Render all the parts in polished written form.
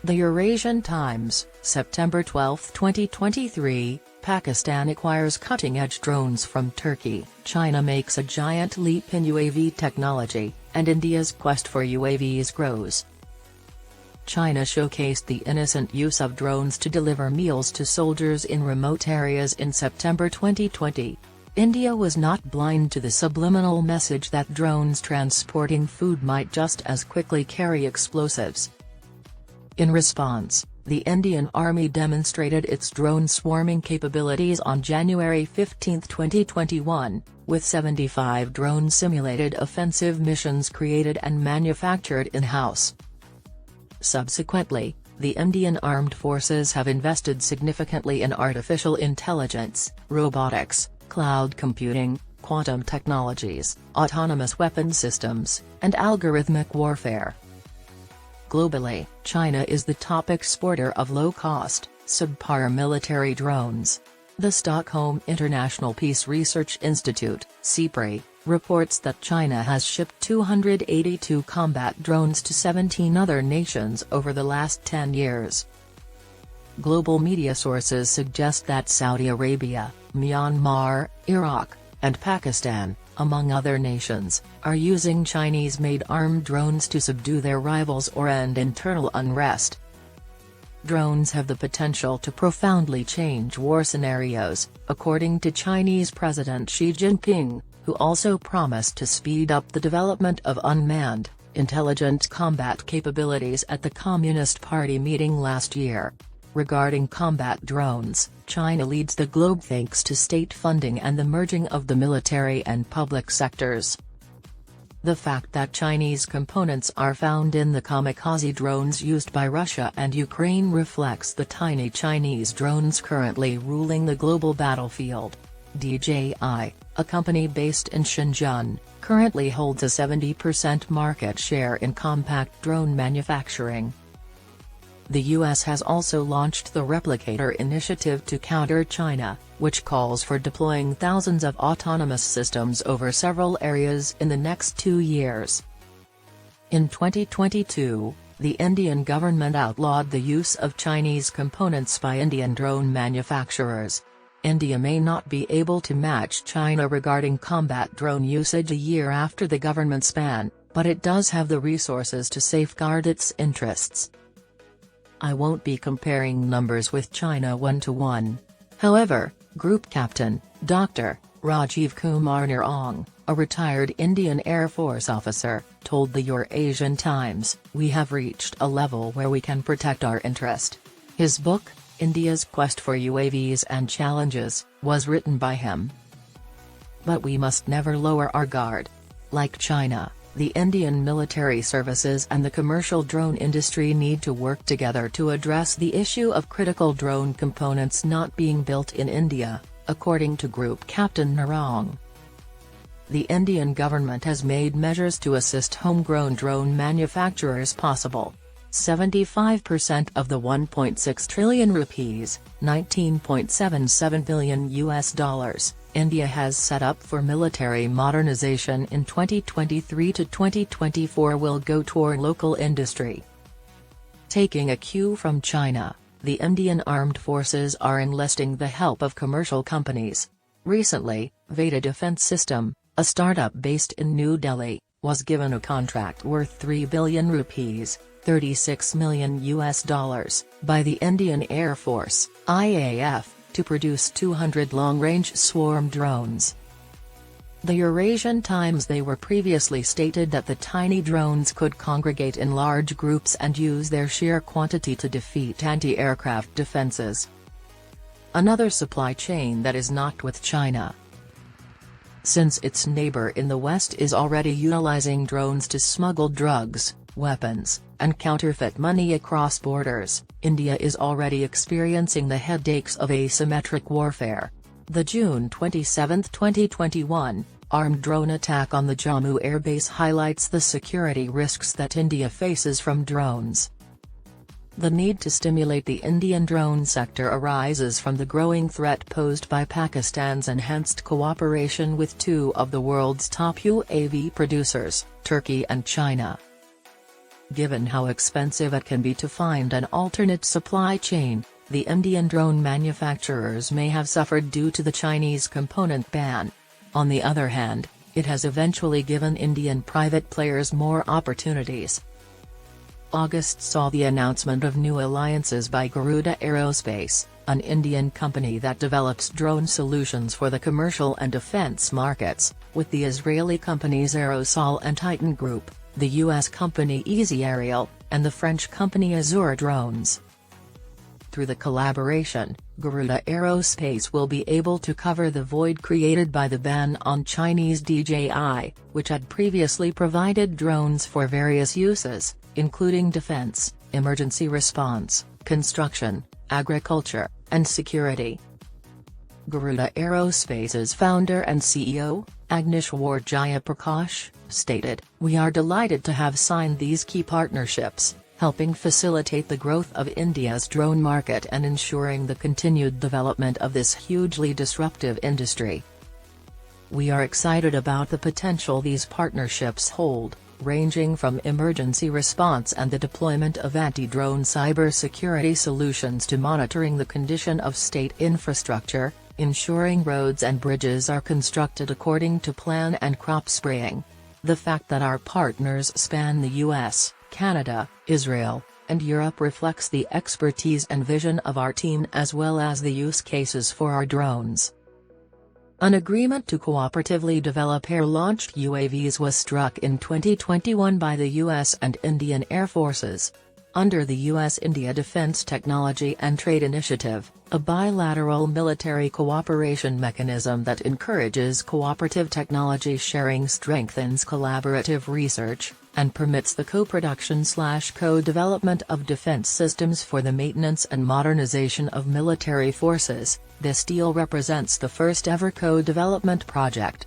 The Eurasian Times, September 12, 2023, Pakistan acquires cutting-edge drones from Turkey, China makes a giant leap in UAV technology, and India's quest for UAVs grows. China showcased the innocent use of drones to deliver meals to soldiers in remote areas in September 2020. India was not blind to the subliminal message that drones transporting food might just as quickly carry explosives. In response, the Indian Army demonstrated its drone swarming capabilities on January 15, 2021, with 75 drone-simulated offensive missions created and manufactured in-house. Subsequently, the Indian Armed Forces have invested significantly in artificial intelligence, robotics, cloud computing, quantum technologies, autonomous weapon systems, and algorithmic warfare. Globally, China is the top exporter of low-cost, subpar military drones. The Stockholm International Peace Research Institute, SIPRI, reports that China has shipped 282 combat drones to 17 other nations over the last 10 years. Global media sources suggest that Saudi Arabia, Myanmar, Iraq, and Pakistan, among other nations, are using Chinese-made armed drones to subdue their rivals or end internal unrest. Drones have the potential to profoundly change war scenarios, according to Chinese President Xi Jinping, who also promised to speed up the development of unmanned, intelligent combat capabilities at the Communist Party meeting last year. Regarding combat drones, China leads the globe thanks to state funding and the merging of the military and public sectors. The fact that Chinese components are found in the kamikaze drones used by Russia and Ukraine reflects the tiny Chinese drones currently ruling the global battlefield. DJI, a company based in Shenzhen, currently holds a 70% market share in compact drone manufacturing. The U.S. has also launched the Replicator initiative to counter China, which calls for deploying thousands of autonomous systems over several areas in the next 2 years. In 2022, the Indian government outlawed the use of Chinese components by Indian drone manufacturers. India may not be able to match China regarding combat drone usage a year after the government's ban, but it does have the resources to safeguard its interests. I won't be comparing numbers with China one-to-one. However, Group Captain, Dr. Rajiv Kumar Nirong, a retired Indian Air Force officer, told the Eurasian Times, "We have reached a level where we can protect our interest." His book, India's Quest for UAVs and Challenges, was written by him. But we must never lower our guard. Like China, the Indian military services and the commercial drone industry need to work together to address the issue of critical drone components not being built in India, according to Group Captain Nirong. The Indian government has made measures to assist homegrown drone manufacturers possible. 75% of the 1.6 trillion rupees, $19.77 billion, India has set up for military modernization in 2023 to 2024 will go toward local industry. Taking a cue from China, the Indian Armed Forces are enlisting the help of commercial companies. Recently, Veda Defense System, a startup based in New Delhi, was given a contract worth 3 billion rupees, $36 million, by the Indian Air Force, IAF, to produce 200 long-range swarm drones. The Eurasian Times They were previously stated that the tiny drones could congregate in large groups and use their sheer quantity to defeat anti-aircraft defenses. Another supply chain that is not with China. Since its neighbor in the West is already utilizing drones to smuggle drugs, weapons, and counterfeit money across borders, India is already experiencing the headaches of asymmetric warfare. The June 27, 2021, armed drone attack on the Jammu airbase highlights the security risks that India faces from drones. The need to stimulate the Indian drone sector arises from the growing threat posed by Pakistan's enhanced cooperation with two of the world's top UAV producers, Turkey and China. Given how expensive it can be to find an alternate supply chain, the Indian drone manufacturers may have suffered due to the Chinese component ban. On the other hand, it has eventually given Indian private players more opportunities. August saw the announcement of new alliances by Garuda Aerospace, an Indian company that develops drone solutions for the commercial and defense markets, with the Israeli companies Aerosol and Titan Group, the US company Easy Aerial, and the French company Azure Drones. Through the collaboration, Garuda Aerospace will be able to cover the void created by the ban on Chinese DJI, which had previously provided drones for various uses, including defense, emergency response, construction, agriculture, and security. Garuda Aerospace's founder and CEO, Agneshwar Jayaprakash, stated, "We are delighted to have signed these key partnerships, helping facilitate the growth of India's drone market and ensuring the continued development of this hugely disruptive industry. We are excited about the potential these partnerships hold, ranging from emergency response and the deployment of anti-drone cybersecurity solutions to monitoring the condition of state infrastructure, ensuring roads and bridges are constructed according to plan, and crop spraying. The fact that our partners span the US, Canada, Israel, and Europe reflects the expertise and vision of our team as well as the use cases for our drones." An agreement to cooperatively develop air-launched UAVs was struck in 2021 by the US and Indian Air Forces. Under the US-India Defense Technology and Trade Initiative, a bilateral military cooperation mechanism that encourages cooperative technology sharing, strengthens collaborative research, and permits the co-production/co-development of defense systems for the maintenance and modernization of military forces. This deal represents the first-ever co-development project.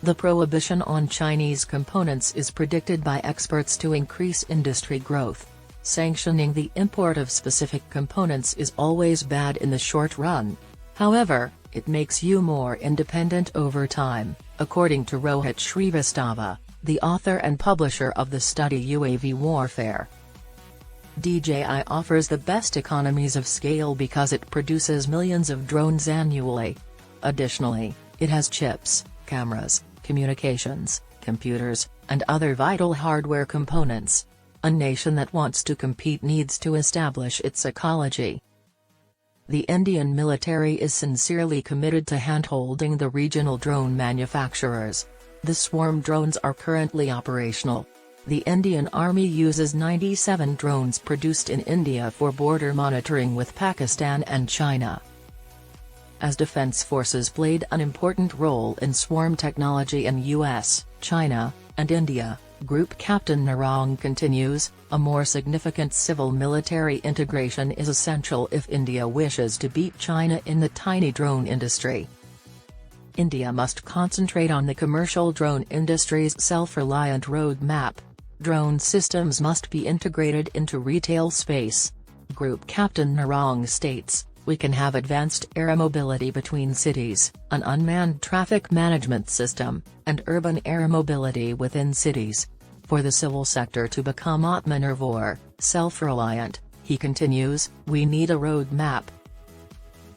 The prohibition on Chinese components is predicted by experts to increase industry growth. Sanctioning the import of specific components is always bad in the short run. However, it makes you more independent over time, according to Rohit Shrivastava, the author and publisher of the study UAV Warfare. DJI offers the best economies of scale because it produces millions of drones annually. Additionally, it has chips, cameras, communications, computers, and other vital hardware components. A nation that wants to compete needs to establish its ecology. The Indian military is sincerely committed to handholding the regional drone manufacturers. The swarm drones are currently operational. The Indian Army uses 97 drones produced in India for border monitoring with Pakistan and China. As defense forces played an important role in swarm technology in US, China, and India, Group Captain Narang continues, a more significant civil-military integration is essential if India wishes to beat China in the tiny drone industry. India must concentrate on the commercial drone industry's self-reliant roadmap. Drone systems must be integrated into retail space. Group Captain Narang states, "We can have advanced air mobility between cities, an unmanned traffic management system, and urban air mobility within cities. For the civil sector to become Atmanirbhar, self-reliant," he continues, "we need a roadmap."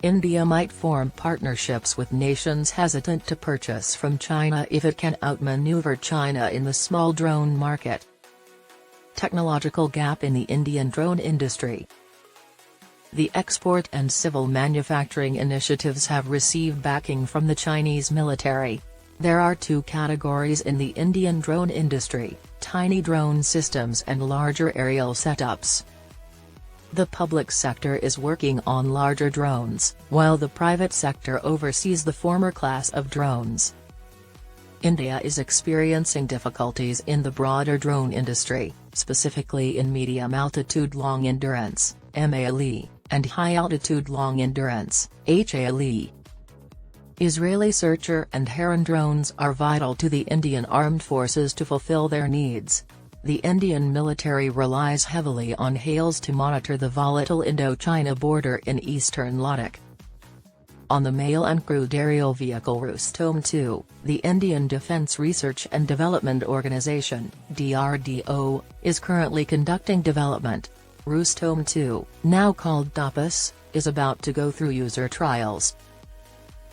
India might form partnerships with nations hesitant to purchase from China if it can outmaneuver China in the small drone market. Technological gap in the Indian drone industry. The export and civil manufacturing initiatives have received backing from the Chinese military. There are two categories in the Indian drone industry: tiny drone systems and larger aerial setups. The public sector is working on larger drones, while the private sector oversees the former class of drones. India is experiencing difficulties in the broader drone industry, specifically in medium altitude long endurance (MALE), and high altitude long endurance (HALE). Israeli Searcher and Heron drones are vital to the Indian armed forces to fulfill their needs. The Indian military relies heavily on HALEs to monitor the volatile Indo-China border in eastern Ladakh. on the male uncrewed aerial vehicle Rustom-2, the Indian Defence Research and Development Organisation (DRDO), is currently conducting development. Rustom-2, now called Tapas, is about to go through user trials.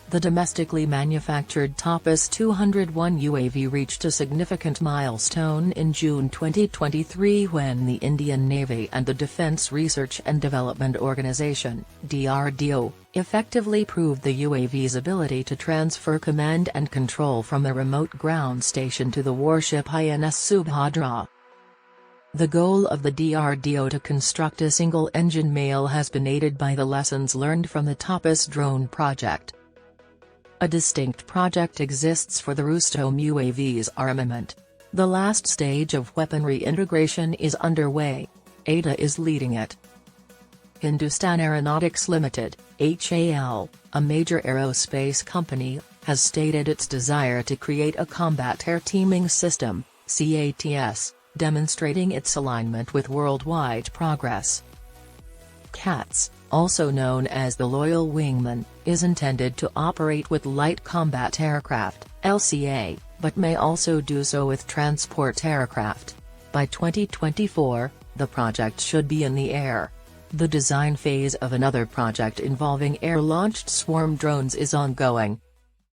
The domestically manufactured Tapas 201 UAV reached a significant milestone in June 2023 when the Indian Navy and the Defence Research and Development Organisation (DRDO) effectively proved the UAV's ability to transfer command and control from a remote ground station to the warship INS Subhadra. The goal of the DRDO to construct a single-engine MALE has been aided by the lessons learned from the Tapas drone project. A distinct project exists for the Rustom UAV's armament. The last stage of weaponry integration is underway. ADA is leading it. Hindustan Aeronautics Limited, HAL, a major aerospace company, has stated its desire to create a combat air teaming system, CATS, demonstrating its alignment with worldwide progress. CATS, also known as the Loyal Wingman, is intended to operate with light combat aircraft, LCA, but may also do so with transport aircraft. By 2024, the project should be in the air. The design phase of another project involving air-launched swarm drones is ongoing.